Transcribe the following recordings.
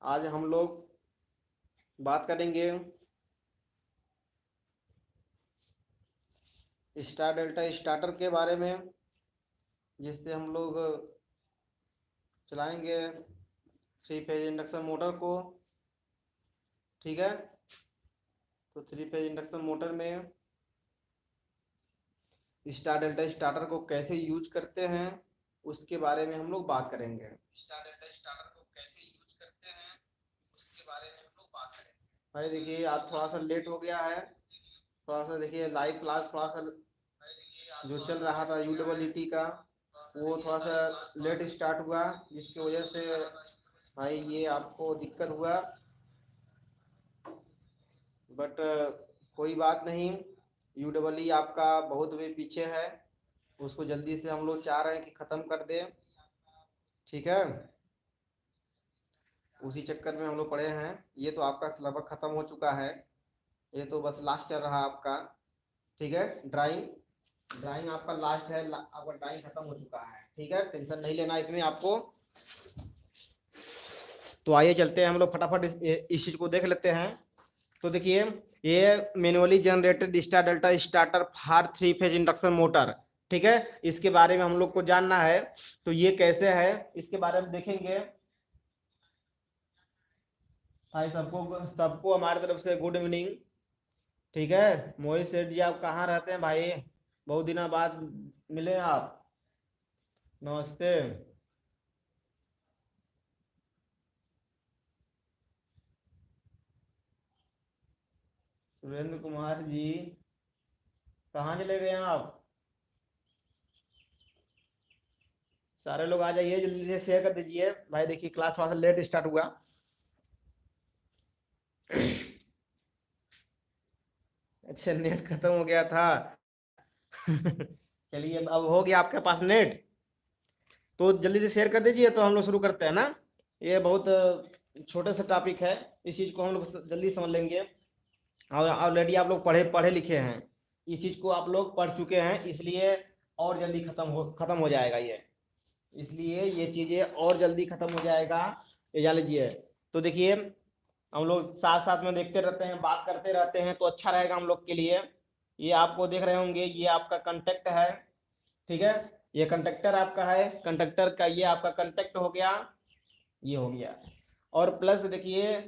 आज हम लोग बात करेंगे स्टार डेल्टा स्टार्टर के बारे में, जिससे हम लोग चलाएंगे 3 फेज इंडक्शन मोटर को। ठीक है, तो 3 फेज इंडक्शन मोटर में स्टार डेल्टा स्टार्टर को कैसे यूज करते हैं उसके बारे में हम लोग बात करेंगे। स्टार डेल्टा स्टार्टर को कैसे यूज करते हैं उसके बारे में हम लोग बात करेंगे। भाई देखिए, आज थोड़ा सा लेट हो गया है। थोड़ा सा देखिए, लाइव क्लास थोड़ा सा जो चल रहा था UEET का, वो थोड़ा सा लेट स्टार्ट हुआ, जिसकी वजह से भाई ये आपको दिक्कत हुआ। बट कोई बात नहीं, UEE आपका बहुत भी पीछे है, उसको जल्दी से हम लोग चाह रहे हैं कि ख़त्म कर दें। ठीक है, उसी चक्कर में हम लोग पड़े हैं। ये तो आपका लगभग ख़त्म हो चुका है, ये तो बस लास्ट चल रहा है आपका। ठीक है, ड्राइंग ड्राइंग आपका लास्ट है, आपका ड्राइंग ख़त्म हो चुका है। ठीक है, टेंशन नहीं लेना इसमें आपको। तो आइए चलते हैं हम लोग फटाफट इस चीज़ को देख लेते हैं। तो देखिए, ये manually generated star delta starter for 3 phase induction motor. ठीक है, इसके बारे में हम लोग को जानना है। तो ये कैसे है इसके बारे में देखेंगे। भाई सबको सबको हमारी तरफ से गुड इवनिंग। ठीक है, मोहित सेठ जी आप कहाँ रहते हैं भाई? बहुत दिनों बाद मिले आप। नमस्ते। सुरेंद्र कुमार जी कहाँ चले गए हैं आप? सारे लोग आ जाइए, जल्दी से शेयर कर दीजिए। भाई देखिए, क्लास थोड़ा सा लेट स्टार्ट हुआ। अच्छा, नेट खत्म हो गया था। चलिए, अब हो गया आपके पास नेट, तो जल्दी से शेयर कर दीजिए, तो हम लोग शुरू करते हैं ना। ये बहुत छोटे से टॉपिक है, इस चीज़ को हम लोग जल्दी समझ लेंगे। और ऑलरेडी आप लोग पढ़े पढ़े लिखे हैं, इस चीज़ को आप लोग पढ़ चुके हैं, इसलिए और जल्दी खत्म हो जाएगा ये। इसलिए ये चीज़ें और जल्दी खत्म हो जाएगा, ये जान लीजिए। तो देखिए, हम लोग साथ साथ में देखते रहते हैं, बात करते रहते हैं, तो अच्छा रहेगा हम लोग के लिए। ये आपको देख रहे होंगे, ये आपका कंटेक्ट है। ठीक है, ये कंडक्टर आपका है, कंडक्टर का ये आपका कंटेक्ट हो गया, ये हो गया। और प्लस देखिए,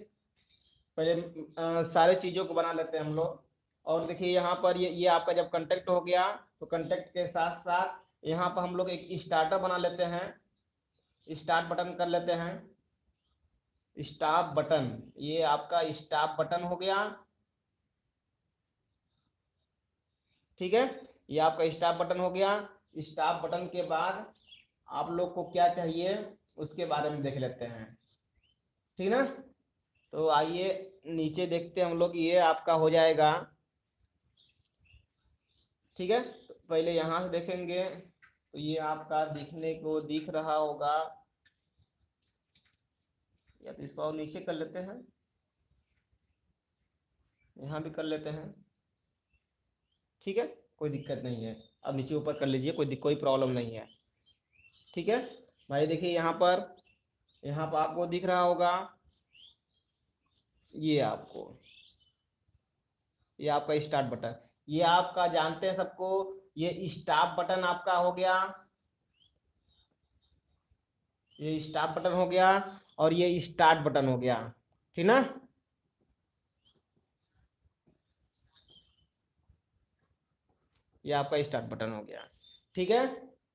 पहले सारे चीज़ों को बना लेते हैं हम लोग। और देखिए यहाँ पर ये आपका जब कंटेक्ट हो गया, तो कंटेक्ट के साथ साथ यहाँ पर हम लोग एक स्टार्टर बना लेते हैं। स्टार्ट बटन कर लेते हैं, स्टॉप बटन। ये आपका स्टॉप बटन हो गया। ठीक है, ये आपका स्टॉप बटन हो गया। स्टॉप बटन के बाद आप लोग को क्या चाहिए उसके बारे में देख लेते हैं। ठीक ना, तो आइए नीचे देखते हैं हम लोग, ये आपका हो जाएगा। ठीक है, तो पहले यहाँ से देखेंगे, तो ये आपका दिखने को दिख रहा होगा, या तो इसको और नीचे कर लेते हैं, यहाँ भी कर लेते हैं। ठीक है, कोई दिक्कत नहीं है, अब नीचे ऊपर कर लीजिए, कोई प्रॉब्लम नहीं है। ठीक है भाई, देखिए यहाँ पर आपको दिख रहा होगा, ये आपको, ये आपका स्टार्ट बटन, ये आपका जानते हैं सबको, ये स्टॉप बटन आपका हो गया, ये स्टॉप बटन हो गया, और ये स्टार्ट बटन हो गया। ठीक ना, ये आपका स्टार्ट बटन हो गया। ठीक है,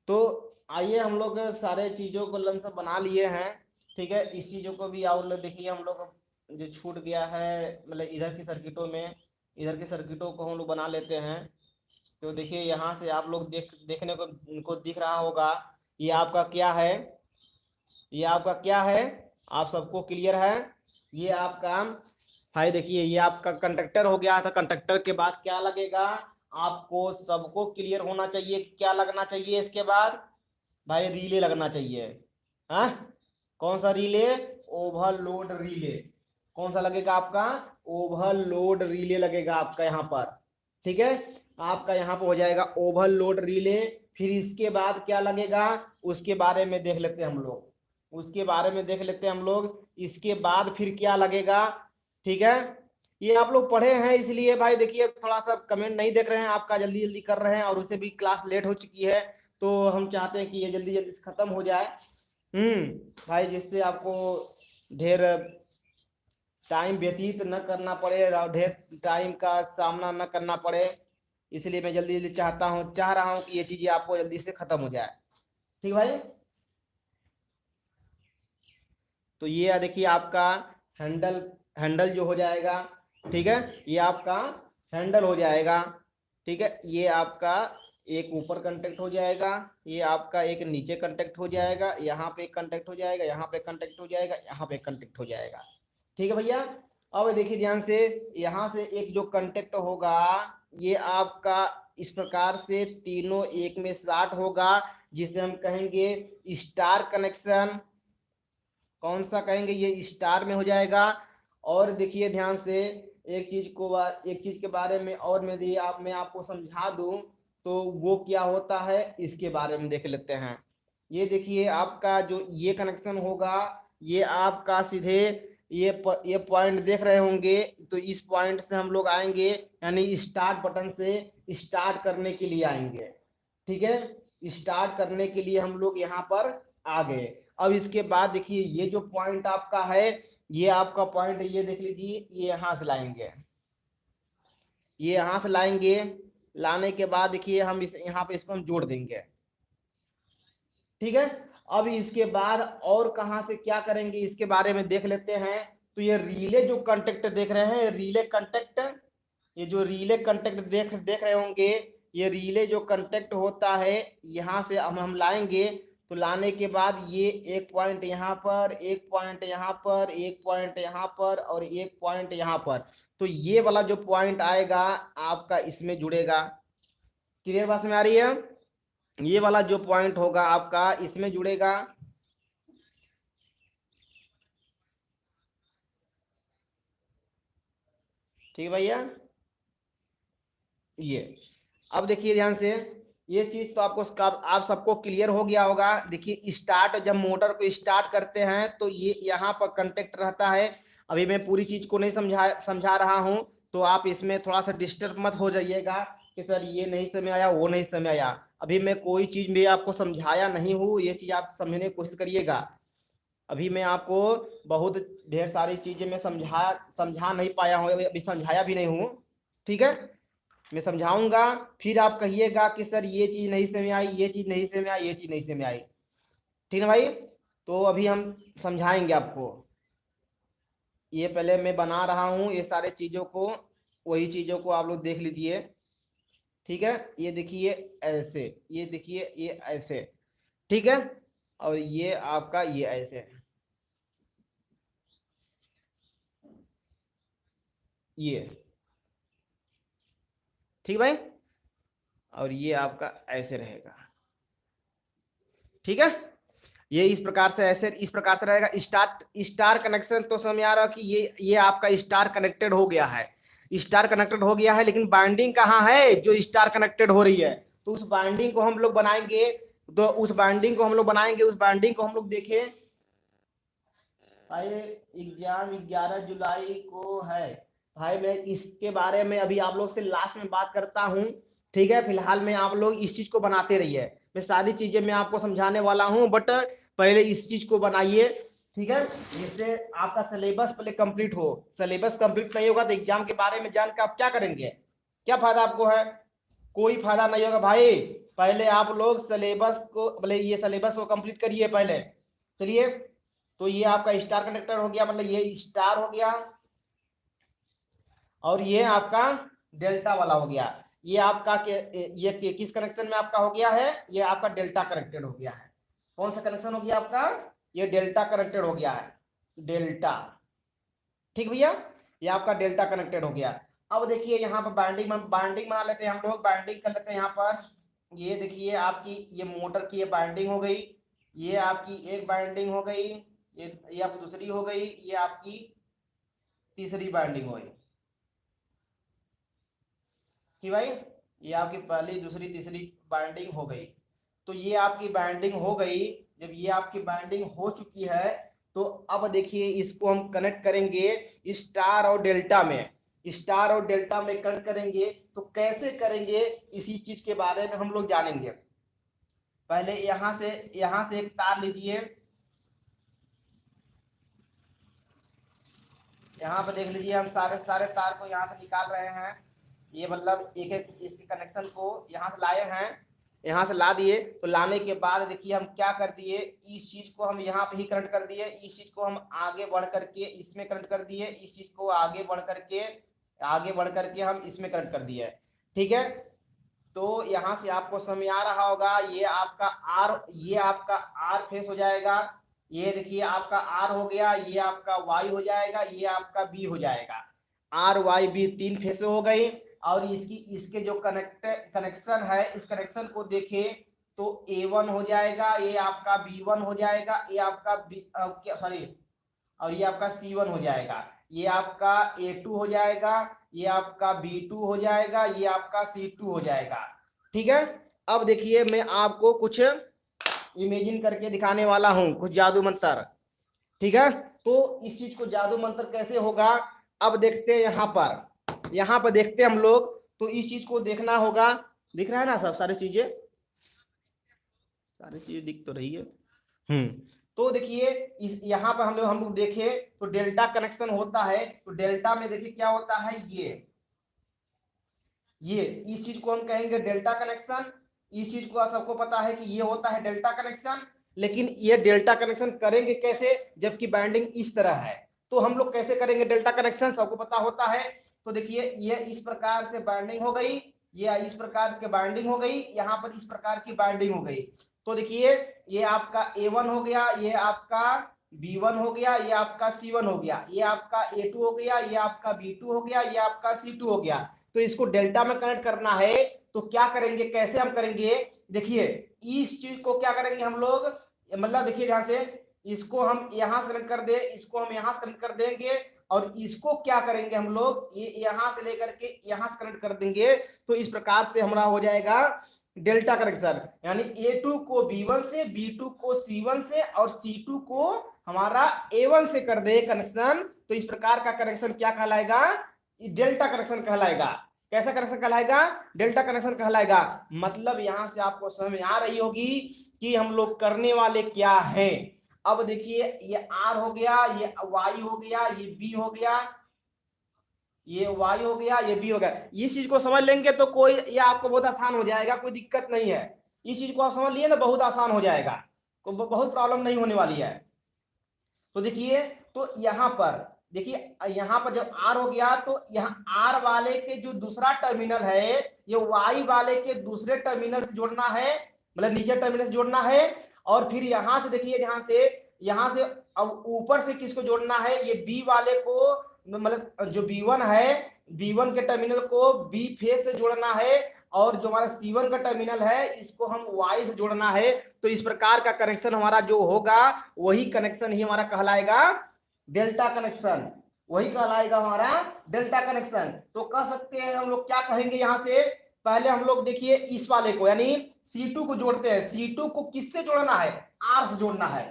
तो आइए हम लोग सारे चीज़ों को लमसम बना लिए हैं। ठीक है, इस चीज़ों को भी आप लोग देखिए, हम लोग जो छूट गया है, मतलब इधर की सर्किटों में, इधर की सर्किटों को हम लोग बना लेते हैं। तो देखिए, यहाँ से आप लोग देखने को उनको दिख रहा होगा, ये आपका क्या है, ये आपका क्या है, आप सबको क्लियर है? ये आपका, भाई देखिए, ये आपका कंडक्टर हो गया था। कंडक्टर के बाद क्या लगेगा, आपको सबको क्लियर होना चाहिए, क्या लगना चाहिए इसके बाद? भाई रिले लगना चाहिए। हाँ, कौन सा रिले? Overload relay. कौन सा लगेगा आपका? ओवरलोड रिले लगेगा आपका यहाँ पर। ठीक है, आपका यहाँ पर हो जाएगा ओवरलोड रिले। फिर इसके बाद क्या लगेगा उसके बारे में देख लेते हैं हम लोग। उसके बारे में देख लेते हैं हम लोग। इसके बाद फिर क्या लगेगा, ठीक है। ये आप लोग पढ़े हैं इसलिए भाई देखिए थोड़ा सा कमेंट नहीं देख रहे हैं आपका, जल्दी जल्दी कर रहे हैं, और उसे भी क्लास लेट हो चुकी है, तो हम चाहते हैं कि ये जल्दी जल्दी खत्म हो जाए। भाई, जिससे आपको ढेर टाइम व्यतीत न करना पड़े और ढेर टाइम का सामना न करना पड़े, इसलिए मैं जल्दी जल्दी चाह रहा हूँ कि ये चीजें आपको जल्दी से खत्म हो जाए। ठीक भाई। तो ये देखिए आपका हैंडल हैंडल जो हो जाएगा, ठीक है, ये आपका हैंडल हो जाएगा। ठीक है, ये आपका एक ऊपर कंटेक्ट हो जाएगा, ये आपका एक नीचे कंटेक्ट हो जाएगा, यहाँ पे कंटेक्ट हो जाएगा, यहाँ पे कंटेक्ट हो जाएगा, यहाँ पे कंटेक्ट हो जाएगा। ठीक है भैया। अब देखिए ध्यान से, यहाँ से एक जो कंटेक्ट होगा, ये आपका इस प्रकार से तीनों एक में स्टार्ट होगा, जिसे हम कहेंगे स्टार कनेक्शन। कौन सा कहेंगे, ये स्टार में हो जाएगा। और देखिए ध्यान से, एक चीज के बारे में और मैं आपको समझा दूं, तो वो क्या होता है इसके बारे में देख लेते हैं। ये देखिए आपका जो ये कनेक्शन होगा, ये आपका सीधे ये पॉइंट देख रहे होंगे, तो इस पॉइंट से हम लोग आएंगे, यानी स्टार्ट बटन से स्टार्ट करने के लिए आएंगे। ठीक है, स्टार्ट करने के लिए हम लोग यहाँ पर आ गए। अब इसके बाद देखिए ये जो पॉइंट आपका है, ये आपका पॉइंट ये देख लीजिए, ये यहाँ से लाएंगे, ये यहाँ से लाएंगे। लाने के बाद देखिए हम इस यहाँ पे इसको हम जोड़ देंगे। ठीक है, अब इसके बाद और कहाँ से क्या करेंगे इसके बारे में देख लेते हैं। तो ये रिले जो कंटेक्ट देख रहे हैं, रिले कंटेक्ट, ये जो रिले कंटेक्ट देख देख रहे होंगे, ये रिले जो कंटेक्ट होता है, यहाँ से हम लाएंगे। तो लाने के बाद ये एक पॉइंट यहाँ पर, एक पॉइंट यहाँ पर, एक पॉइंट यहाँ पर, और एक पॉइंट यहाँ पर। तो ये वाला जो पॉइंट आएगा आपका इसमें जुड़ेगा। क्लियर बात में आ रही है? ये वाला जो पॉइंट होगा आपका इसमें जुड़ेगा। ठीक है भैया। ये अब देखिए ध्यान से, ये चीज तो आप सबको क्लियर हो गया होगा। देखिए स्टार्ट, जब मोटर को स्टार्ट करते हैं तो ये यहाँ पर कंटेक्ट रहता है। अभी मैं पूरी चीज को नहीं समझा रहा हूँ, तो आप इसमें थोड़ा सा डिस्टर्ब मत हो जाइएगा कि सर ये नहीं समझ आया, वो नहीं समझ आया। अभी मैं कोई चीज भी आपको समझाया नहीं हूँ, ये चीज आप समझने की कोशिश करिएगा। अभी मैं आपको बहुत ढेर सारी चीजें मैं समझा नहीं पाया हूँ, अभी समझाया भी नहीं हूँ। ठीक है, मैं समझाऊंगा, फिर आप कहिएगा कि सर ये चीज नहीं समझ आई, ये चीज नहीं समझ आई, ये चीज नहीं समझ आई। ठीक है भाई, तो अभी हम समझाएंगे आपको। ये पहले मैं बना रहा हूँ ये सारे चीजों को, वही चीजों को आप लोग देख लीजिए। ठीक है, ये देखिए ऐसे, ये देखिए ये ऐसे। ठीक है, और ये आपका ये ऐसे, ये। ठीक भाई, और ये आपका ऐसे रहेगा। ठीक है, ये इस प्रकार से, ऐसे इस प्रकार से रहेगा। स्टार कनेक्शन तो समझ आ रहा है कि ये आपका स्टार कनेक्टेड हो गया है, स्टार कनेक्टेड हो गया है, लेकिन बाइंडिंग कहाँ है जो स्टार कनेक्टेड हो रही है। तो उस बाइंडिंग को हम लोग बनाएंगे, उस बाइंडिंग को हम लोग देखें भाई। एग्जाम 11 जुलाई को है भाई। मैं इसके बारे में अभी आप लोग से लास्ट में बात करता हूँ। ठीक है, फिलहाल में आप लोग इस चीज को बनाते रहिए, मैं सारी चीजें मैं आपको समझाने वाला हूँ, बट पहले इस चीज को बनाइए। ठीक है, जिससे आपका सिलेबस पहले कंप्लीट हो। सिलेबस कंप्लीट नहीं होगा तो एग्जाम के बारे में जान के आप क्या करेंगे, क्या फायदा आपको है? कोई फायदा नहीं होगा भाई। पहले आप लोग सिलेबस को, पहले ये सिलेबस को कंप्लीट करिए पहले। चलिए, तो ये आपका स्टार कनेक्टर हो गया, मतलब ये स्टार हो गया, और ये आपका डेल्टा वाला हो गया। ये आपका किस कनेक्शन में आपका हो गया है, ये आपका डेल्टा कनेक्टेड हो गया है। कौन सा कनेक्शन हो गया आपका? ये डेल्टा कनेक्टेड हो गया है, डेल्टा। ठीक भैया, ये आपका डेल्टा कनेक्टेड हो गया। अब देखिए यहाँ पर बाइंडिंग बना लेते हैं हम लोग, बाइंडिंग कर लेते हैं यहाँ पर। ये देखिए आपकी ये मोटर की ये बाइंडिंग हो गई, ये आपकी एक बाइंडिंग हो गई, ये आपकी दूसरी हो गई, ये आपकी तीसरी बाइंडिंग हो गई। कि भाई ये आपकी पहली दूसरी तीसरी बाइंडिंग हो गई। तो ये आपकी बाइंडिंग हो गई। जब ये आपकी बाइंडिंग हो चुकी है तो अब देखिए इसको हम कनेक्ट करेंगे स्टार और डेल्टा में। स्टार और डेल्टा में कनेक्ट करेंगे तो कैसे करेंगे इसी चीज के बारे में हम लोग जानेंगे। पहले यहां से एक तार लीजिए, यहाँ पे देख लीजिए हम सारे सारे तार को यहाँ से निकाल रहे हैं। ये मतलब एक एक इसके कनेक्शन को यहाँ से लाए हैं, यहाँ से ला दिए। तो लाने के बाद देखिए हम क्या कर दिए, इस चीज को हम यहाँ पे ही कनेक्ट कर दिए, इस चीज को हम आगे बढ़ करके इसमें कनेक्ट कर दिए, इस चीज को आगे बढ़ करके हम इसमें कनेक्ट कर दिए। ठीक है, तो यहाँ से आपको समझ आ रहा होगा, ये आपका आर फेस हो जाएगा। ये देखिए आपका आर हो गया, ये आपका वाई हो जाएगा, ये आपका बी हो जाएगा। आर वाई बी 3 फेस हो गई। और इसके जो कनेक्शन है, इस कनेक्शन को देखें तो A1 हो जाएगा, ये आपका B1 हो जाएगा, ये आपका और ये आपका C1 हो जाएगा, ये आपका A2 हो जाएगा, ये आपका B2 हो जाएगा, ये आपका C2 हो जाएगा। ठीक है, अब देखिए मैं आपको कुछ इमेजिन करके दिखाने वाला हूं, कुछ जादू मंत्र। ठीक है, तो इस चीज को जादू मंत्र कैसे होगा अब देखते हैं। यहाँ पर देखते हैं हम लोग, तो इस चीज को देखना होगा। दिख रहा है ना सब सारी चीजें दिख तो रही है। तो देखिए यहाँ पर हम लोग देखें तो डेल्टा कनेक्शन होता है। तो डेल्टा में देखिए क्या होता है, ये इस चीज को हम कहेंगे डेल्टा कनेक्शन। इस चीज को सबको पता है कि ये होता है डेल्टा कनेक्शन। लेकिन ये डेल्टा कनेक्शन करेंगे कैसे, जबकि बाइंडिंग इस तरह है। तो हम लोग कैसे करेंगे डेल्टा कनेक्शन, सबको पता होता है। तो देखिए ये इस प्रकार से बाइंडिंग हो गई, ये इस प्रकार की बाइंडिंग हो गई, यहाँ पर इस प्रकार की बाइंडिंग हो गई। तो देखिए ये आपका A1 हो गया, ये आपका B1 हो गया, ये आपका C1 हो गया, ये आपका A2 हो गया, ये आपका B2 हो गया, ये आपका C2 हो गया। तो इसको डेल्टा में कनेक्ट करना है तो क्या करेंगे, कैसे हम करेंगे। देखिए इस चीज को क्या करेंगे हम लोग, मतलब देखिए ध्यान से, इसको हम यहाँ से कनेक्ट कर दे, इसको हम यहाँ से कनेक्ट कर देंगे, और इसको क्या करेंगे हम लोग, ये यहाँ से लेकर के यहाँ से कनेक्ट कर देंगे। तो इस प्रकार से हमारा हो जाएगा डेल्टा कनेक्शन, यानी A2 को B1 से, B2 को C1 से, और C2 को हमारा A1 से कर दे कनेक्शन। तो इस प्रकार का कनेक्शन क्या कहलाएगा, डेल्टा कनेक्शन कहलाएगा। कैसा कनेक्शन कहलाएगा, डेल्टा कनेक्शन कहलाएगा। मतलब यहां से आपको समझ में आ रही होगी कि हम लोग करने वाले क्या हैं। अब देखिए ये R हो गया, ये Y हो गया, ये B हो गया, ये Y हो गया, ये B हो गया। इस चीज को समझ लेंगे तो कोई ये आपको बहुत आसान हो जाएगा, कोई दिक्कत नहीं है। इस चीज को आप समझ लिए ना, बहुत आसान हो जाएगा, कोई बहुत प्रॉब्लम नहीं होने वाली है। तो देखिए, तो यहाँ पर देखिए, यहाँ पर जब R हो गया तो यहाँ R वाले के जो दूसरा टर्मिनल है, ये Y वाले के दूसरे टर्मिनल से जोड़ना है, मतलब नीचे टर्मिनल से जोड़ना है। और फिर यहाँ से देखिए, यहाँ से अब ऊपर से किसको जोड़ना है, ये B वाले को, मतलब जो B1 है, B1 के टर्मिनल को B फेस से जोड़ना है, और जो हमारा C1 का टर्मिनल है इसको हम Y से जोड़ना है। तो इस प्रकार का कनेक्शन हमारा जो होगा, वही कनेक्शन ही हमारा कहलाएगा डेल्टा कनेक्शन, वही कहलाएगा हमारा डेल्टा कनेक्शन। तो कह सकते हैं हम लोग, क्या कहेंगे यहाँ से, पहले हम लोग देखिए इस वाले को, यानी C2 को जोड़ते हैं। C2 को किससे जोड़ना है, R से जोड़ना है।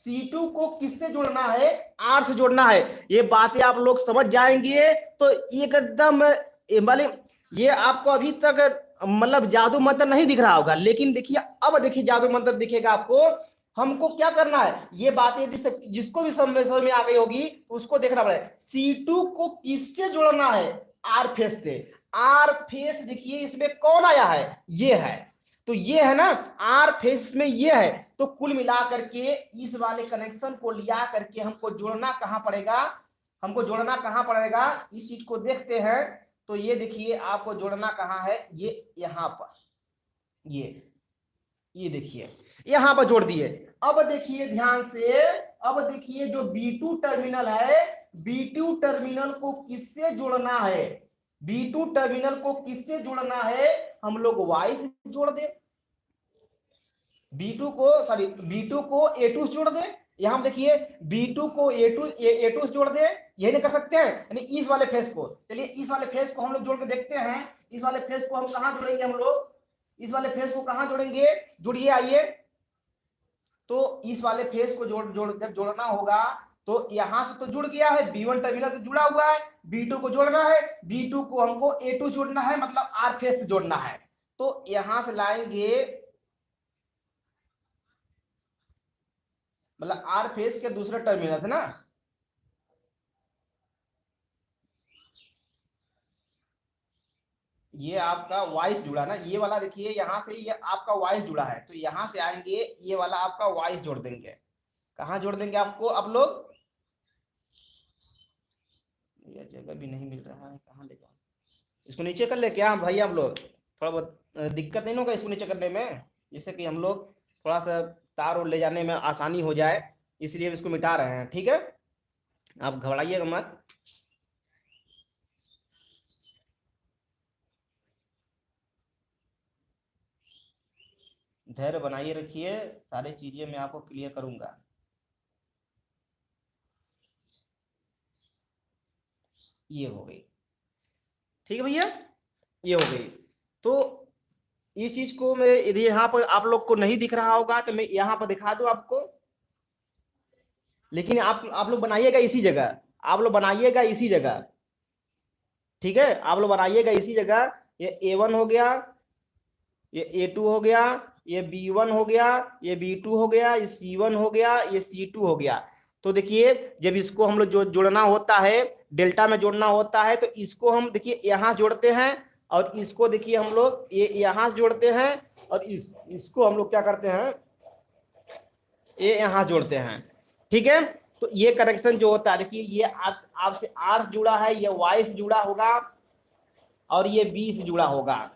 C2 को किससे जोड़ना है, R से जोड़ना है। ये बातें आप लोग समझ जाएंगे तो एकदम, ये आपको अभी तक मतलब जादू मंत्र नहीं दिख रहा होगा, लेकिन देखिए अब देखिए जादू मंत्र दिखेगा आपको। हमको क्या करना है, ये बातें जिसको भी समझ में आ गई होगी उसको देखना पड़ेगा। C2 को किससे जोड़ना है, R फेस से। R फेस देखिए इसमें कौन आया है, ये है। तो ये है ना R फेस में ये है। तो कुल मिला करके इस वाले कनेक्शन को लिया करके हमको जोड़ना कहां पड़ेगा, इस चीज को देखते हैं। तो ये देखिए आपको जोड़ना कहां है, ये यहां पर, ये देखिए यहां पर जोड़ दिए। अब देखिए ध्यान से, अब देखिए जो B2 टर्मिनल है, B2 टर्मिनल को किससे जोड़ना है, B2 टर्मिनल को किससे जोड़ना है, हम लोग Y से जोड़ दे। B2 को A2 से जोड़ दे। यहां देखिए B2 को A2 से जोड़ दे, यही नहीं कर सकते हैं, यानी इस वाले फेस को। चलिए इस वाले फेस को हम लोग जोड़ के देखते हैं। इस वाले फेस को हम कहां जोड़ेंगे, हम लोग इस वाले फेस को कहां जोड़ेंगे, जुड़िए आइए। तो इस वाले फेस को जब जोड़ना होगा तो यहां से तो जुड़ गया है, B1 टर्मिनल से जुड़ा हुआ है, B2 को जोड़ना है, B2 को हमको A2 जोड़ना है, मतलब R फेस से जोड़ना है। तो यहां से लाएंगे, मतलब R फेस के दूसरे टर्मिनल है ना, ये आपका वाइस जुड़ा ना, ये वाला देखिए यहां से ये आपका वाइस जुड़ा है, तो यहां से आएंगे ये वाला आपका वाइस जोड़ देंगे। कहां जोड़ देंगे आपको आप लोग, ये जगह भी नहीं मिल रहा है, कहां ले जाऊं, इसको नीचे कर ले क्या भाई आप लोग, थोड़ा बहुत दिक्कत नहीं होगा इसको नीचे करने में, जिससे कि हम लोग थोड़ा सा तार और ले जाने में आसानी हो जाए, इसलिए इसको मिटा रहे हैं, ठीक है, आप घबराइएगा मत। धैर्य बनाइए रखिए, सारी चीजें मैं आपको क्लियर करूंगा। ये हो गई, ठीक है भैया, ये हो गई। तो इस चीज को मैं, यदि यहाँ पर आप लोग को नहीं दिख रहा होगा तो मैं यहाँ पर दिखा दूं आपको, लेकिन आप लोग बनाइएगा इसी जगह, आप लोग बनाइएगा इसी जगह, ठीक है, आप लोग बनाइएगा इसी जगह। ये A1 हो गया, ये A2 हो गया, ये B1 हो गया, ये B2 हो गया, ये C1 हो गया, ये C2 हो गया। तो देखिए जब इसको हम लोग जोड़ना होता है, डेल्टा में जोड़ना होता है, तो इसको हम देखिए यहाँ जोड़ते हैं, और इसको देखिए हम लोग ये यहाँ जोड़ते हैं, और इसको हम लोग क्या करते हैं, ये यहाँ जोड़ते हैं, ठीक है। तो ये कनेक्शन जो होता है देखिए, ये आपसे आर जुड़ा है, ये वाई से जुड़ा होगा, और ये बी से जुड़ा होगा,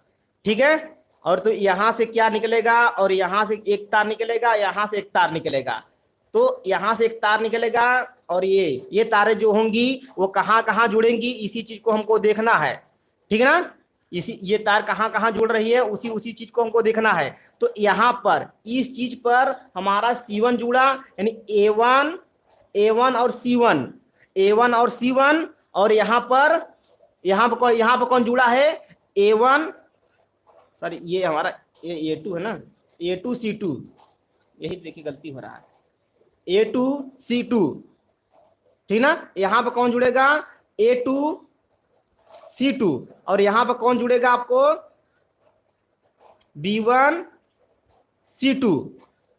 ठीक है। और तो यहां से क्या निकलेगा, और यहां से एक तार निकलेगा, यहां से एक तार निकलेगा, तो यहां से एक तार निकलेगा, और ये तारें जो होंगी वो कहां कहां जुड़ेंगी, इसी चीज को हमको देखना है, ठीक है ना। इसी ये तार कहां कहां जुड़ रही है, उसी उसी चीज को हमको देखना है। तो यहाँ पर इस चीज पर हमारा C1 जुड़ा, यानी A1 और C1, A1 और C1, और यहाँ पर कौन जुड़ा है, A1, सॉरी ये हमारा A2 है ना, A2C2, यही देखिए गलती हो रहा है, A2C2, ठीक ना। यहाँ पर कौन जुड़ेगा, A2C2, और यहाँ पर कौन जुड़ेगा आपको, B1C2,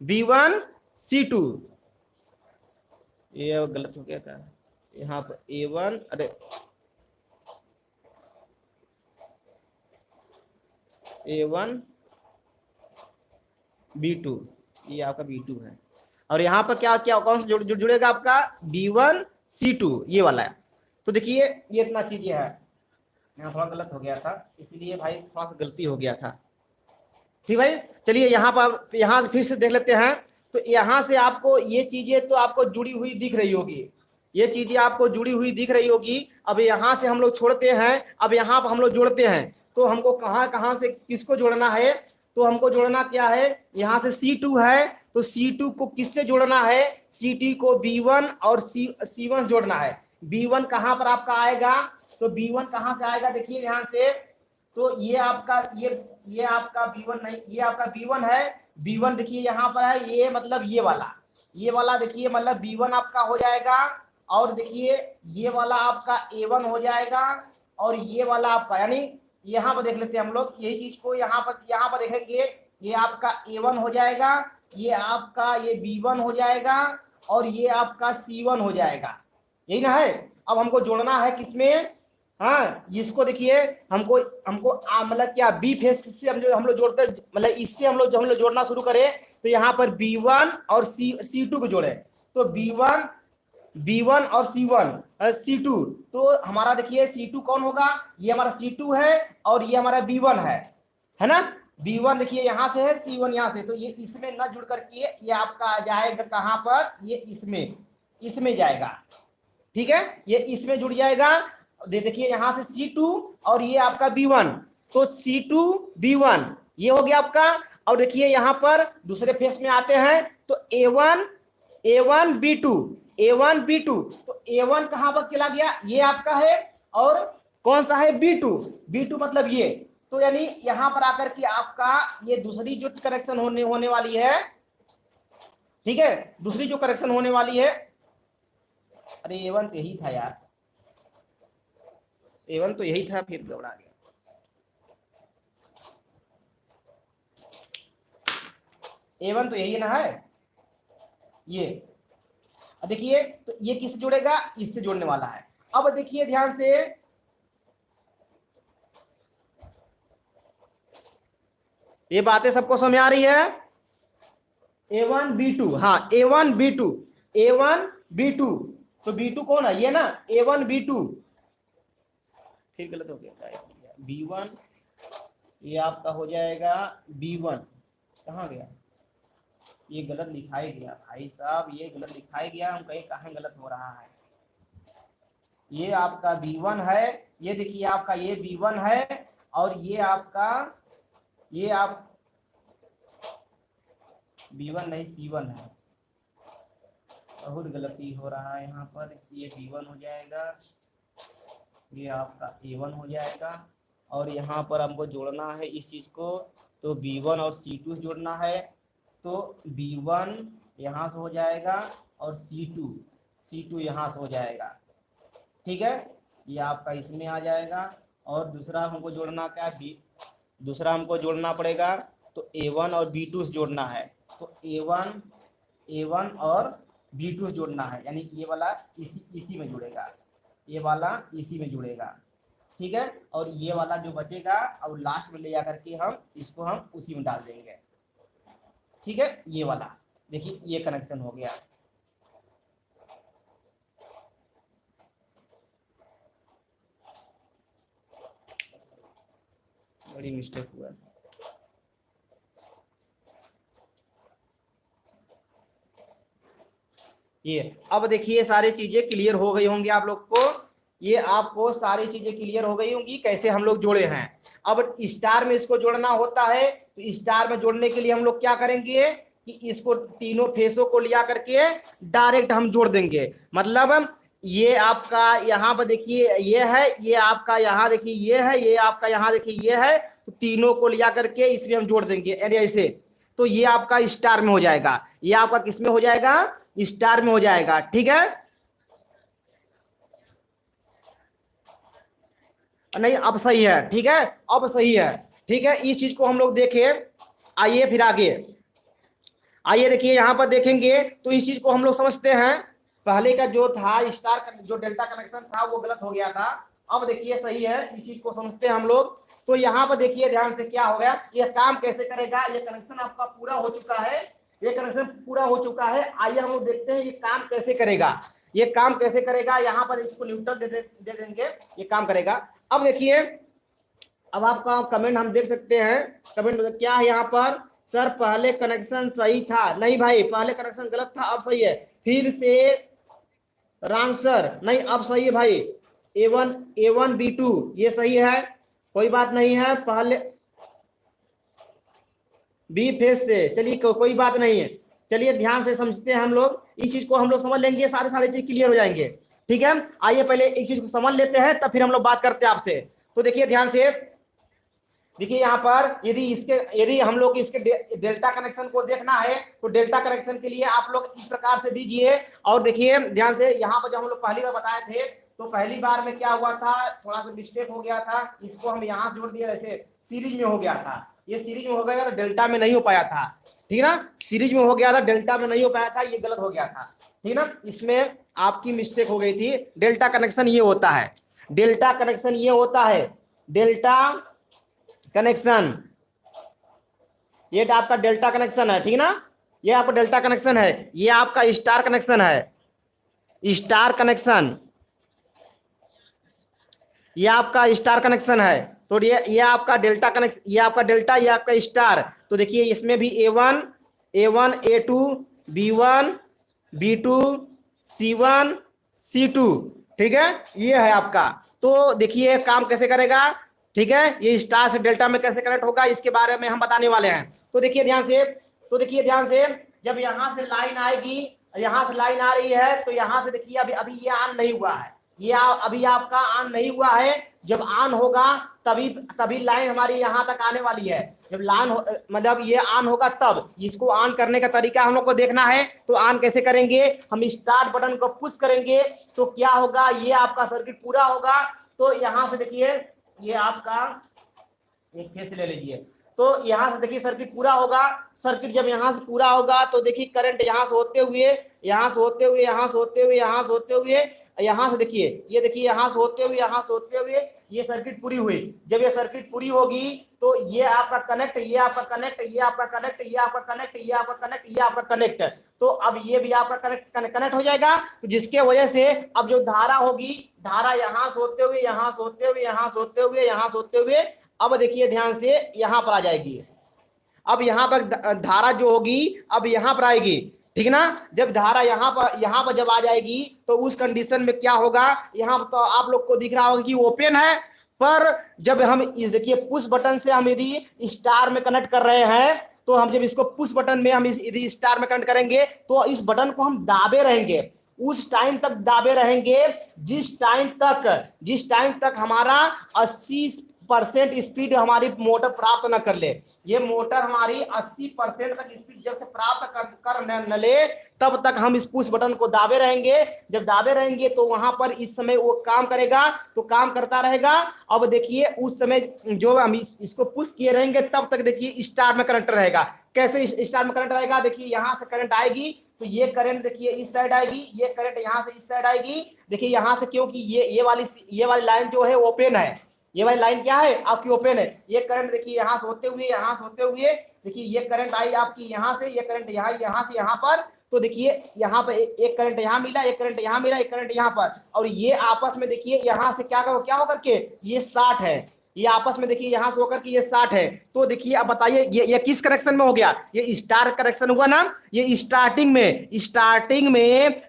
B1C2, ये गलत हो गया क्या, यहाँ पर A1, अरे A1 B2, ये आपका B2 है, और यहाँ पर क्या क्या कौन सा जुड़ेगा आपका, B1C2, ये वाला है। तो देखिए ये इतना चीजें है, यहाँ थोड़ा गलत हो गया था, इसीलिए भाई थोड़ा सा गलती हो गया था, ठीक भाई। चलिए यहाँ से फिर से देख लेते हैं। तो यहाँ से आपको ये चीजें तो आपको जुड़ी हुई दिख रही होगी, ये चीजें आपको जुड़ी हुई दिख रही होगी। अब यहाँ से हम लोग छोड़ते हैं, अब यहाँ पर हम लोग जोड़ते हैं, तो हमको कहाँ कहाँ से किसको जोड़ना है, तो हमको जोड़ना क्या है, यहाँ से C2 है, तो C2 को किससे जोड़ना है, C2 को B1 और C1 जोड़ना है। B1 कहाँ पर आपका आएगा, तो B1 कहाँ से आएगा, देखिए यहाँ से, तो ये आपका ये आपका B1 नहीं, ये आपका B1 है, B1 देखिए यहाँ पर है, ये मतलब ये वाला देखिए, मतलब B1 आपका हो जाएगा, और देखिए ये वाला आपका A1 हो जाएगा, और ये वाला आपका, यानी यहाँ पर देख लेते हैं हम लोग, यही चीज को यहाँ पर देखेंगे, ये आपका A1 हो जाएगा, ये आपका ये B1 हो जाएगा, और ये आपका C1 हो जाएगा, यही ना है। अब हमको जोड़ना है किसमें, हाँ इसको देखिए, हमको हमको मतलब क्या बी फेस से हम लोग जोड़ते, मतलब इससे हम लोग जोड़ना शुरू करें, तो यहाँ पर B1 और C2 को जोड़े, तो B1 और C2, तो हमारा देखिए C2 कौन होगा, ये हमारा C2 है, और ये हमारा B1 है ना। B1 देखिए यहाँ से है, C1 यहाँ से, तो ये इसमें न जुड़ करके ये आपका जाएगा कहाँ पर, ये इसमें जाएगा, ठीक है, ये इसमें जुड़ जाएगा। देखिए यहाँ से C2 और ये आपका B1, तो C2 B1 ये हो गया आपका। और देखिए यहाँ पर दूसरे फेस में आते हैं, तो A1 B2, तो A1 कहाँ पर चला गया, ये आपका है, और कौन सा है, B2 मतलब ये, तो यानी यहाँ पर आकर के आपका ये दूसरी जो कनेक्शन होने वाली है, ठीक है। दूसरी जो करेक्शन होने वाली है, अरे A1 तो यही था यार, A1 तो यही था, फिर गड़बड़ा गया। A1 तो यही ना है ये। अब देखिए तो ये किससे जुड़ेगा, इससे जोड़ने वाला है। अब देखिए ध्यान से, ये बातें सबको समझ आ रही है। A1 B2, हाँ A1 B2, A1 B2, तो B2 कौन है, ये ना A1 B2, फिर गलत हो गया, B1 ये आपका हो जाएगा B1, कहाँ गया, ये गलत लिखाई गया भाई साहब, ये गलत लिखाई गया, हम कहीं कहाँ गलत हो रहा है। ये आपका B1 है, ये देखिए आपका ये B1 है, और ये आपका, ये आप B1 नहीं C1 है, बहुत गलती हो रहा है यहाँ पर। ये B1 हो जाएगा, ये आपका A1 हो जाएगा, और यहाँ पर हमको जोड़ना है इस चीज़ को, तो B1 और C2 जोड़ना है, तो B1 यहाँ से हो जाएगा और C2 यहाँ से हो जाएगा, ठीक है। ये आपका इसमें आ जाएगा, और दूसरा हमको जोड़ना क्या है, दूसरा हमको जोड़ना पड़ेगा, तो A1 और B2 से जोड़ना है, तो A1 और B2 जोड़ना है, यानी ये वाला इसी में जुड़ेगा, ये वाला इसी में जुड़ेगा, ठीक है। और ये वाला जो बचेगा और लास्ट में ले जा करके हम इसको हम उसी में डाल देंगे, ठीक है। ये वाला देखिए ये कनेक्शन हो गया। बड़ी मिस्टेक हुआ। ये अब देखिए सारी चीजें क्लियर हो गई होंगी आप लोग को, ये आपको सारी चीजें क्लियर हो गई होंगी कैसे हम लोग जोड़े हैं। अब स्टार में इसको जोड़ना होता है, तो स्टार में जोड़ने के लिए हम लोग क्या करेंगे कि इसको तीनों फेसों को लिया करके डायरेक्ट हम जोड़ देंगे। मतलब ये आपका यहाँ पर देखिए ये है, ये आपका यहाँ देखिए ये है, ये आपका यहाँ देखिए ये है, तो तीनों को लिया करके इसमें हम जोड़ देंगे यानी ऐसे, तो ये आपका स्टार में हो जाएगा। ये आपका किस में हो जाएगा, स्टार में हो जाएगा, ठीक है। नहीं अब सही है, ठीक है, अब सही है, ठीक है। इस चीज को हम लोग देखें, आइए फिर आगे आइए देखिए यहाँ पर देखेंगे तो इस चीज को हम लोग समझते हैं। पहले का जो था स्टार जो डेल्टा कनेक्शन था वो गलत हो गया था, अब देखिए सही है, इस चीज को समझते हैं हम लोग। तो यहाँ पर देखिए ध्यान से क्या हो गया, ये काम कैसे करेगा, ये कनेक्शन आपका पूरा हो चुका है, ये कनेक्शन पूरा हो चुका है। आइए हम लोग देखते हैं ये काम कैसे करेगा, ये काम कैसे करेगा। यहाँ पर इसको न्यूट्रल दे देंगे, ये काम करेगा। अब देखिए, अब आपका कमेंट हम देख सकते हैं, कमेंट क्या है यहाँ पर, सर पहले कनेक्शन सही था, नहीं भाई पहले कनेक्शन गलत था, अब सही है, फिर से रॉन्ग सर, नहीं अब सही है भाई, A1 B2 ये सही है, कोई बात नहीं है, पहले बी फेस से, चलिए कोई बात नहीं है। चलिए ध्यान से समझते हैं हम लोग, इस चीज को हम लोग समझ लेंगे, सारे चीज क्लियर हो जाएंगे, ठीक है। आइए पहले एक चीज को समझ लेते हैं, तब फिर हम लोग बात करते हैं आपसे। तो देखिए ध्यान से, देखिए यहाँ पर यदि हम लोग इसके डेल्टा कनेक्शन को देखना है, तो डेल्टा कनेक्शन के लिए आप लोग इस प्रकार से दीजिए। और देखिए ध्यान से, यहाँ पर जब हम लोग पहली बार बताए थे, तो पहली बार में क्या हुआ था, थोड़ा सा मिस्टेक हो गया था, इसको हम यहाँ जोड़ दिया, ऐसे सीरीज में हो गया था, ये सीरीज में हो गया था, डेल्टा में नहीं हो पाया था, ठीक है ना, सीरीज में हो गया था, डेल्टा में नहीं हो पाया था, ये गलत हो गया था, ठीक है ना, इसमें आपकी मिस्टेक हो गई थी। डेल्टा कनेक्शन ये होता है, डेल्टा कनेक्शन ये होता है, डेल्टा कनेक्शन, ये आपका डेल्टा कनेक्शन है, ठीक है ना, ये आपका डेल्टा कनेक्शन है, ये आपका स्टार कनेक्शन है, स्टार कनेक्शन, ये आपका स्टार कनेक्शन है। तो ये आपका डेल्टा कनेक्शन, ये आपका डेल्टा, ये आपका स्टार। तो देखिए इसमें भी A1 A2 B1 B2 C1 C2, ठीक है, ये है आपका। तो देखिए काम कैसे करेगा, ठीक है, ये स्टार से डेल्टा में कैसे कनेक्ट होगा इसके बारे में हम बताने वाले हैं। तो देखिए ध्यान से, जब यहाँ से लाइन आएगी, यहाँ से लाइन आ रही है, तो यहाँ से देखिए अभी ये ऑन नहीं हुआ है, ये अभी आपका ऑन नहीं हुआ है, जब ऑन होगा तभी तभी लाइन हमारी यहाँ तक आने वाली है। जब मतलब ये ऑन होगा तब। इसको ऑन करने का तरीका हम लोग को देखना है, तो ऑन कैसे करेंगे, हम स्टार्ट बटन को पुश करेंगे तो क्या होगा, ये आपका सर्किट पूरा होगा। तो यहाँ से देखिए, ये आपका एक फेस ले लीजिए, तो यहाँ से देखिए सर्किट पूरा होगा। सर्किट जब यहाँ से पूरा होगा तो देखिए करंट यहाँ से होते हुए, यहाँ से होते हुए, यहाँ से होते हुए, यहाँ से होते हुए, यहाँ से देखिए, ये देखिए यहाँ से होते हुए, यहाँ से होते हुए ये सर्किट पूरी हुई। जब ये सर्किट पूरी होगी तो ये आपका कनेक्ट, ये आपका कनेक्ट, ये आपका कनेक्ट, ये आपका कनेक्ट, ये आपका कनेक्ट, ये आपका कनेक्ट। तो अब ये भी आपका कनेक्ट हो जाएगा, तो जिसके वजह से अब जो धारा होगी, धारा यहाँ से होते हुए, यहाँ से होते हुए, यहाँ से होते हुए, यहाँ से होते हुए, अब देखिए ध्यान से यहाँ पर आ जाएगी। अब यहाँ पर धारा जो होगी अब यहाँ पर आएगी, ठीक ना। जब धारा यहाँ पर जब आ जाएगी तो उस कंडीशन में क्या होगा, यहाँ तो आप लोग को दिख रहा होगा कि ओपन है, पर जब हम इस देखिए पुश बटन से हम यदि स्टार में कनेक्ट कर रहे हैं, तो हम जब इसको पुश बटन में हम यदि स्टार में कनेक्ट करेंगे तो इस बटन को हम दाबे रहेंगे, उस टाइम तक दाबे रहेंगे जिस टाइम तक हमारा 80% स्पीड हमारी मोटर प्राप्त न कर ले। ये मोटर हमारी 80% तक स्पीड जब से प्राप्त कर न ले, तब तक हम इस पुश बटन को दाबे रहेंगे। जब दाबे रहेंगे तो वहां पर इस समय वो काम करेगा, तो काम करता रहेगा। अब देखिए उस समय जो हम इसको पुश किए रहेंगे तब तक देखिए स्टार में करंट रहेगा। कैसे स्टार में करंट रहेगा, देखिए यहाँ से करंट आएगी तो ये करंट देखिए इस साइड आएगी, ये करंट यहाँ से इस साइड आएगी। देखिए यहाँ से, क्योंकि ये वाली लाइन जो है ओपन है, ये वाली लाइन क्या है आपकी ओपन है। ये करंट देखिए यहाँ से होते हुए, यहाँ से होते हुए, देखिए ये करंट आई आपकी यहाँ से, ये करंट यहाँ से यहाँ पर। तो देखिए यहाँ पर एक करंट यहाँ मिला, एक करंट यहाँ मिला, एक करंट यहाँ पर, और ये आपस में देखिए यहाँ से क्या होकर के ये 60 है, ये आपस में देखिए यहाँ से होकर के ये 60 है। तो देखिए अब बताइए ये किस कनेक्शन में हो गया, ये स्टार कनेक्शन हुआ ना। ये स्टार्टिंग में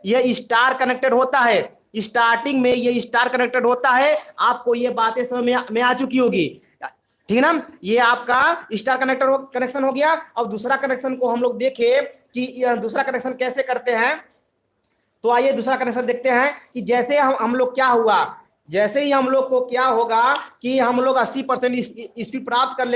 ये स्टार कनेक्टेड होता है, स्टार्टिंग में ये स्टार कनेक्टेड होता है। आपको ये बातें समझ में आ चुकी होगी, ठीक ना। ये आपका स्टार कनेक्शन हो गया। अब दूसरा कनेक्शन को हम लोग देखें कि दूसरा कनेक्शन कैसे करते हैं। तो आइए दूसरा कनेक्शन देखते हैं कि जैसे हम लोग क्या हुआ, जैसे ही हम लोग को क्या होगा कि हम लोग 80% स्पीड प्राप्त कर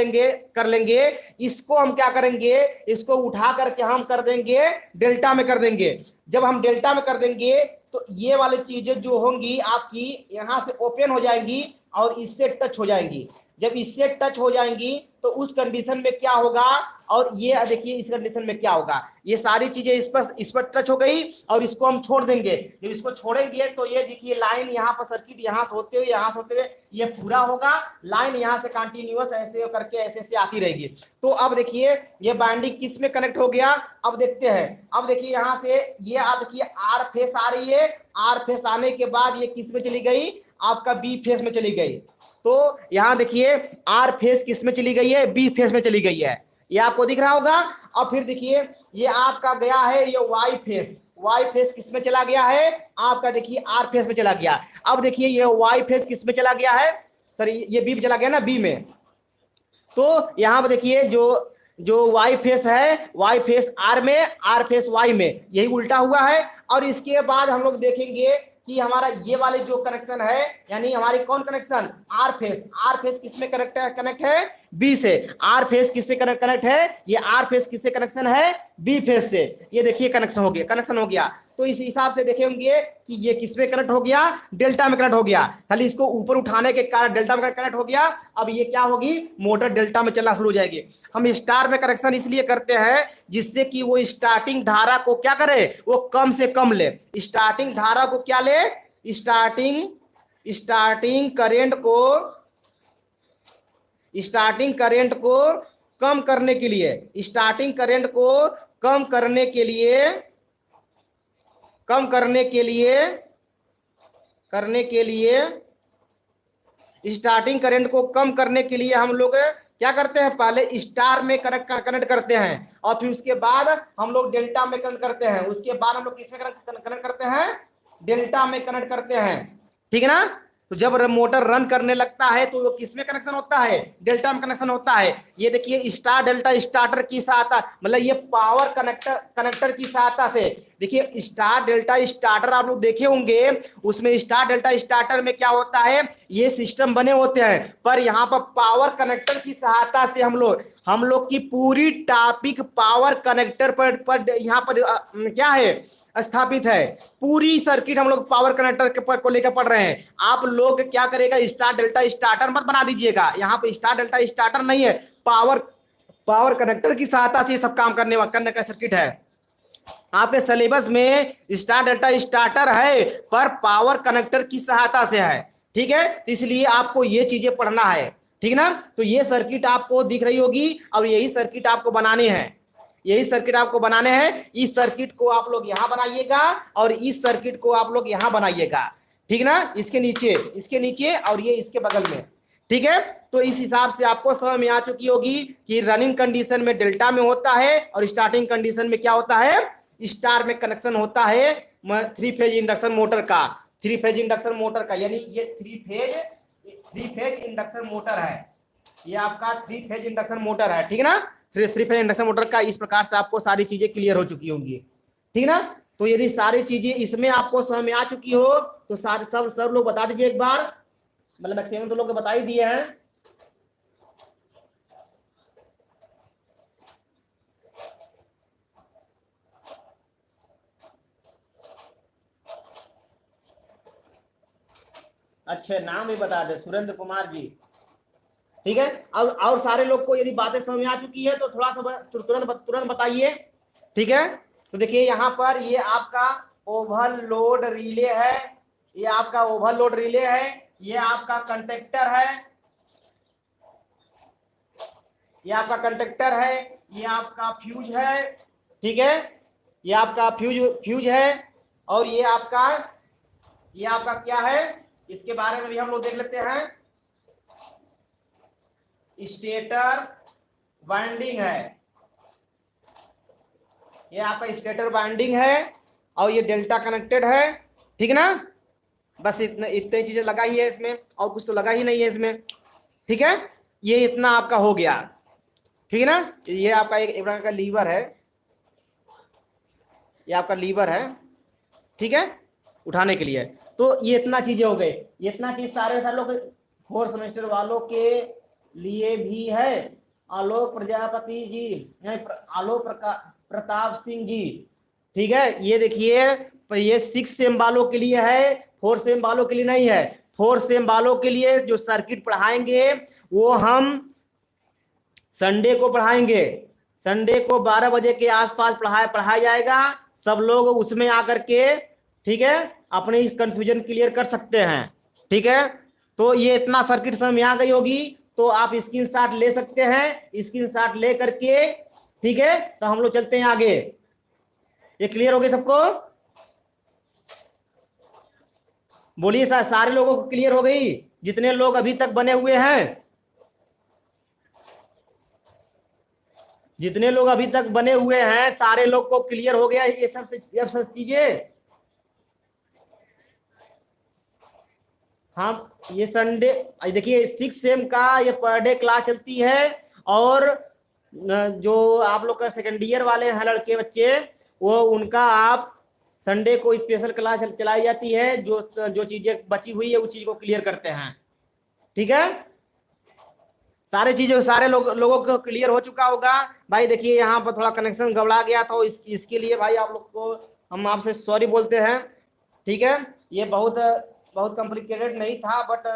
लेंगे, इसको हम क्या करेंगे, इसको उठा करके हम कर देंगे डेल्टा में कर देंगे। जब हम डेल्टा में कर देंगे तो ये वाली चीजें जो होंगी आपकी यहाँ से ओपन हो जाएंगी और इससे टच हो जाएंगी। जब इससे टच हो जाएंगी तो उस कंडीशन में क्या होगा, और ये देखिए इस कंडीशन में क्या होगा, ये सारी चीजें इस पर टच हो गई और इसको हम छोड़ देंगे। जब इसको छोड़ेंगे तो ये देखिए लाइन यहाँ पर सर्किट यहाँ से होते हुए, यहाँ से होते हुए ये पूरा होगा। लाइन यहाँ से कंटिन्यूअस ऐसे करके ऐसे आती रहेगी। तो अब देखिए ये बाइंडिंग किस में कनेक्ट हो गया, अब देखते हैं। अब देखिए यहाँ से ये आप देखिए आर फेस आ रही है, आर फेस आने के बाद ये किस में चली गई, आपका बी फेस में चली गई। तो यहाँ देखिए आर फेस किस में चली गई है, बी फेस में चली गई है, ये आपको दिख रहा होगा। और फिर देखिए ये आपका गया है ये वाई फेस किस में चला गया है, आपका देखिए आर फेस में चला गया। अब देखिए ये वाई फेस किस में चला गया है, सर ये बी में चला गया ना, बी में। तो यहाँ पर देखिए जो वाई फेस है, वाई फेस आर में, आर फेस वाई में, यही उल्टा हुआ है। और इसके बाद हम लोग देखेंगे कि हमारा ये वाले जो कनेक्शन है, यानी हमारी कौन कनेक्शन, आर फेस किसमें कनेक्ट है, बी से। आर फेस किससे कनेक्ट है, ये आर फेस किससे कनेक्शन है, बी फेस से। ये देखिए कनेक्शन हो गया। तो इस हिसाब से देखेंगे कि ये किसमें कनेक्ट हो गया, डेल्टा में कनेक्ट हो गया। खाली इसको ऊपर उठाने के कारण डेल्टा में कनेक्ट हो गया। अब ये क्या होगी, मोटर डेल्टा में चलना शुरू हो जाएगी। हम स्टार में कनेक्शन इसलिए करते हैं जिससे कि वो स्टार्टिंग धारा को क्या करे, वो कम से कम ले। स्टार्टिंग धारा को क्या ले, स्टार्टिंग करंट को कम करने के लिए, स्टार्टिंग करंट को कम करने के लिए स्टार्टिंग करंट को कम करने के लिए हम लोग क्या करते हैं, पहले स्टार में कनेक्ट करते हैं और फिर उसके बाद हम लोग डेल्टा में कनेक्ट करते हैं। उसके बाद हम लोग किसमें कनेक्ट करते हैं, डेल्टा में कनेक्ट करते हैं, ठीक है ना। तो जब मोटर रन करने लगता है तो वो किस में कनेक्शन होता है, डेल्टा में कनेक्शन होता है। ये देखिए स्टार डेल्टा स्टार्टर की सहायता, मतलब ये पावर कनेक्टर की सहायता से, देखिए स्टार डेल्टा स्टार्टर आप लोग देखे होंगे, उसमें स्टार डेल्टा स्टार्टर में क्या होता है, ये सिस्टम बने होते हैं, पर यहाँ पर पावर कनेक्टर की सहायता से हम लोग की पूरी टॉपिक पावर कनेक्टर पर यहाँ पर क्या है स्थापित है। पूरी सर्किट हम लोग पावर कनेक्टर के को लेकर पढ़ रहे हैं। आप लोग क्या करेगा, स्टार डेल्टा स्टार्टर मत बना दीजिएगा, यहाँ पे स्टार डेल्टा स्टार्टर नहीं है, पावर कनेक्टर की सहायता से सब काम करने का सर्किट है। आपके सिलेबस में स्टार डेल्टा स्टार्टर है पर पावर कनेक्टर की सहायता से है, ठीक है, इसलिए आपको ये चीजें पढ़ना है, ठीक ना। तो ये सर्किट आपको दिख रही होगी और यही सर्किट आपको बनानी है, यही सर्किट आपको बनाने हैं। इस सर्किट को आप लोग यहां बनाइएगा और इस सर्किट को आप लोग यहां बनाइएगा, ठीक ना, इसके नीचे और ये इसके बगल में, ठीक है। तो इस हिसाब से आपको समझ में आ चुकी होगी कि रनिंग कंडीशन में डेल्टा में होता है और स्टार्टिंग कंडीशन में क्या होता है, स्टार में कनेक्शन होता है 3 फेज इंडक्शन मोटर का, 3 फेज इंडक्शन मोटर का, यानी ये 3 फेज इंडक्शन मोटर है, ये आपका 3 फेज इंडक्शन मोटर है, ठीक है ना। 3 फेज इंडक्शन मोटर का इस प्रकार से आपको सारी चीजें क्लियर हो चुकी होंगी, ठीक ना। तो यदि सारी चीजें इसमें आपको समझ में आ चुकी हो तो सारे सब लोग बता दीजिए एक बार, मतलब मैक्सिमम तो लोग बता ही दिए हैं। अच्छे नाम भी बता दे, सुरेंद्र कुमार जी, ठीक है। और सारे लोग को यदि बातें समझ में आ चुकी है तो थोड़ा सा तुरंत बताइए, ठीक है। तो देखिए यहाँ पर ये आपका ओवरलोड रिले है, ये आपका ओवरलोड रिले है, ये आपका कंडक्टर है, ये आपका कंडक्टर है, ये आपका फ्यूज है, ठीक है, ये आपका फ्यूज है और ये आपका क्या है, इसके बारे में भी हम लोग देख लेते हैं। स्टेटर वाइंडिंग है, ये आपका स्टेटर वाइंडिंग है और ये डेल्टा कनेक्टेड है, ठीक है ना। बस इतनी चीजें लगा ही है इसमें, और कुछ तो लगा ही नहीं है इसमें, ठीक है। ये इतना आपका हो गया, ठीक है ना। ये आपका एक प्रकार का लीवर है, ये आपका लीवर है, ठीक है, उठाने के लिए। तो ये इतना चीजें हो गई, ये इतना चीज सारे लोग 4 सेमेस्टर वालों के लिए भी है। आलोक प्रजापति जी, आलोक प्रताप सिंह जी, ठीक है। ये देखिए ये 6 सेम वालों के लिए है, 4 सेम वालों के लिए नहीं है। 4 सेम वालों के लिए जो सर्किट पढ़ाएंगे वो हम संडे को पढ़ाएंगे, संडे को 12 बजे के आसपास पढ़ाया जाएगा। सब लोग उसमें आकर के, ठीक है, अपनी कंफ्यूजन क्लियर कर सकते हैं, ठीक है। तो ये इतना सर्किट समझ में आ गई होगी तो आप स्क्रीनशॉट ले सकते हैं, स्क्रीनशॉट ले करके, ठीक है। तो हम लोग चलते हैं आगे, ये क्लियर हो गई सबको, बोलिए सारे लोगों को क्लियर हो गई, जितने लोग अभी तक बने हुए हैं, जितने लोग अभी तक बने हुए हैं सारे लोग को क्लियर हो गया ये सब चीजें। हाँ, ये संडे देखिए 6 सेम का ये पर डे क्लास चलती है, और जो आप लोग का सेकेंड ईयर वाले हैं लड़के बच्चे, वो उनका आप संडे को स्पेशल क्लास चलाई जाती है, जो चीजें बची हुई है उस चीज को क्लियर करते हैं, ठीक है। सारे चीजों सारे लोगों को क्लियर हो चुका होगा भाई। देखिए यहाँ पर थोड़ा कनेक्शन गड़बड़ा गया था, इसके लिए भाई आप लोग को हम आपसे सॉरी बोलते हैं, ठीक है। ये बहुत कॉम्प्लिकेटेड नहीं था, बट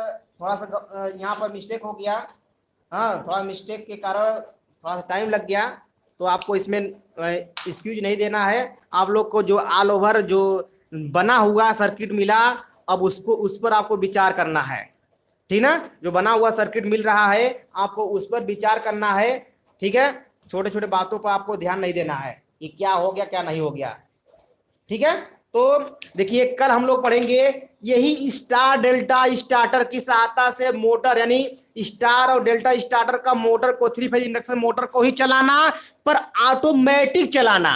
थोड़ा सा यहाँ पर मिस्टेक हो गया, हाँ, थोड़ा मिस्टेक के कारण थोड़ा सा टाइम लग गया, तो आपको इसमें एक्सक्यूज नहीं देना है। आप लोग को जो ऑल ओवर जो बना हुआ सर्किट मिला, अब उस पर आपको विचार करना है, ठीक ना। जो बना हुआ सर्किट मिल रहा है आपको उस पर विचार करना है, ठीक है। छोटे छोटे बातों पर आपको ध्यान नहीं देना है कि क्या हो गया क्या नहीं हो गया, ठीक है। तो देखिए कल हम लोग पढ़ेंगे यही स्टार डेल्टा स्टार्टर की सहायता से मोटर, यानी स्टार और डेल्टा स्टार्टर का मोटर को 3 फेज इंडक्शन मोटर को ही चलाना, पर ऑटोमेटिक चलाना।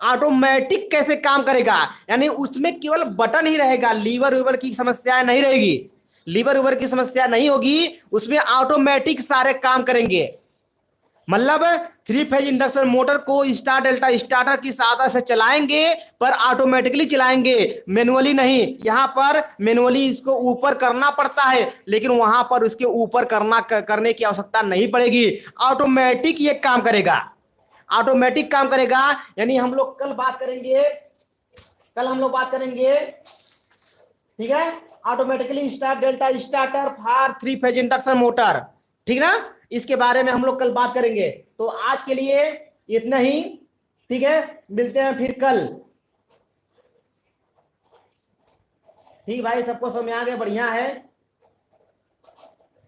ऑटोमेटिक कैसे काम करेगा, यानी उसमें केवल बटन ही रहेगा, लीवर वीवर की समस्याएं नहीं रहेगी, लीवर उवर की समस्या नहीं होगी, उसमें ऑटोमेटिक सारे काम करेंगे। मतलब 3 फेज इंडक्शन मोटर को स्टार डेल्टा स्टार्टर की सहायता से चलाएंगे, पर ऑटोमेटिकली चलाएंगे, मैनुअली नहीं। यहां पर मैनुअली इसको ऊपर करना पड़ता है, लेकिन वहां पर उसके ऊपर करने की आवश्यकता नहीं पड़ेगी, ऑटोमेटिक ये काम करेगा, ऑटोमेटिक काम करेगा। यानी हम लोग कल हम लोग बात करेंगे, ठीक है, automatically star delta starter for 3 phase induction motor, ठीक ना, इसके बारे में हम लोग कल बात करेंगे। तो आज के लिए इतना ही, ठीक है, मिलते हैं फिर कल। ठीक भाई, सबको समझ आ गया, बढ़िया है।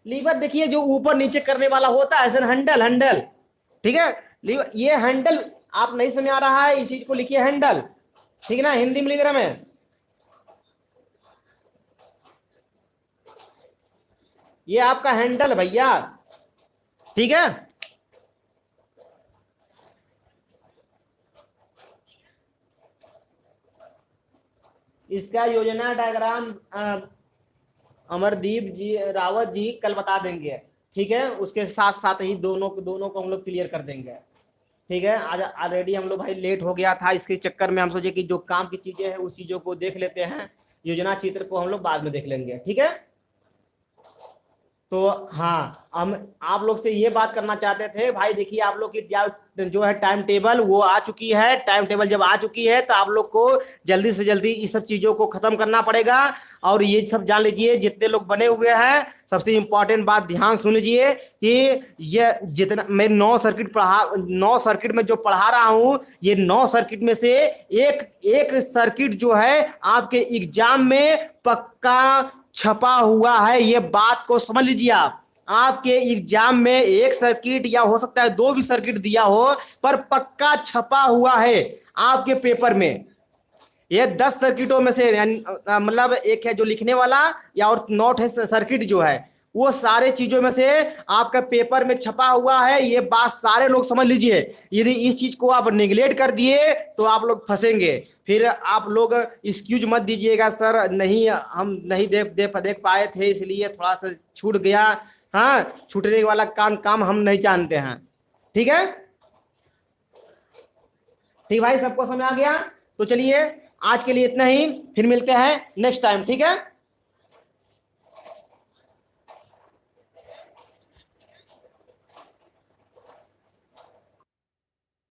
लीवर देखिए जो ऊपर नीचे करने वाला होता है, हैंडल, ठीक है, लीवर ये हैंडल आप नहीं समझ आ रहा है, इस चीज को लिखिए हैंडल, ठीक है ना, हिंदी में लिख रहा मैं। ये आपका हैंडल भैया, ठीक है। इसका योजना डायग्राम अमरदीप जी रावत जी कल बता देंगे, ठीक है, उसके साथ साथ ही दोनों को हम लोग क्लियर कर देंगे, ठीक है। आज ऑलरेडी हम लोग भाई लेट हो गया था, इसके चक्कर में हम सोचे कि जो काम की चीजें हैं उस चीजों को देख लेते हैं, योजना चित्र को हम लोग बाद में देख लेंगे, ठीक है। तो हाँ, हम आप लोग से ये बात करना चाहते थे भाई, देखिए आप लोग की जो है टाइम टेबल वो आ चुकी है, टाइम टेबल जब आ चुकी है तो आप लोग को जल्दी से जल्दी इस सब चीजों को खत्म करना पड़ेगा। और ये सब जान लीजिए, जितने लोग बने हुए हैं, सबसे इंपॉर्टेंट बात ध्यान सुन लीजिए कि ये जितना मैं 9 सर्किट में जो पढ़ा रहा हूं, ये 9 सर्किट में से एक सर्किट जो है आपके एग्जाम में पक्का छपा हुआ है, ये बात को समझ लीजिए आप। आपके एग्जाम में एक सर्किट या हो सकता है 2 भी सर्किट दिया हो, पर पक्का छपा हुआ है आपके पेपर में। ये 10 सर्किटों में से मतलब एक है जो लिखने वाला, या और नोट है सर्किट जो है, वो सारे चीजों में से आपका पेपर में छपा हुआ है, ये बात सारे लोग समझ लीजिए। यदि इस चीज को आप निगलेक्ट कर दिए तो आप लोग फंसेंगे, फिर आप लोग एक्सक्यूज मत दीजिएगा, सर नहीं हम नहीं देख पाए थे इसलिए थोड़ा सा छूट गया। हाँ, छूटने वाला काम हम नहीं जानते हैं, ठीक है। ठीक भाई, सबको समझ आ गया। तो चलिए आज के लिए इतना ही, फिर मिलते हैं नेक्स्ट टाइम, ठीक है।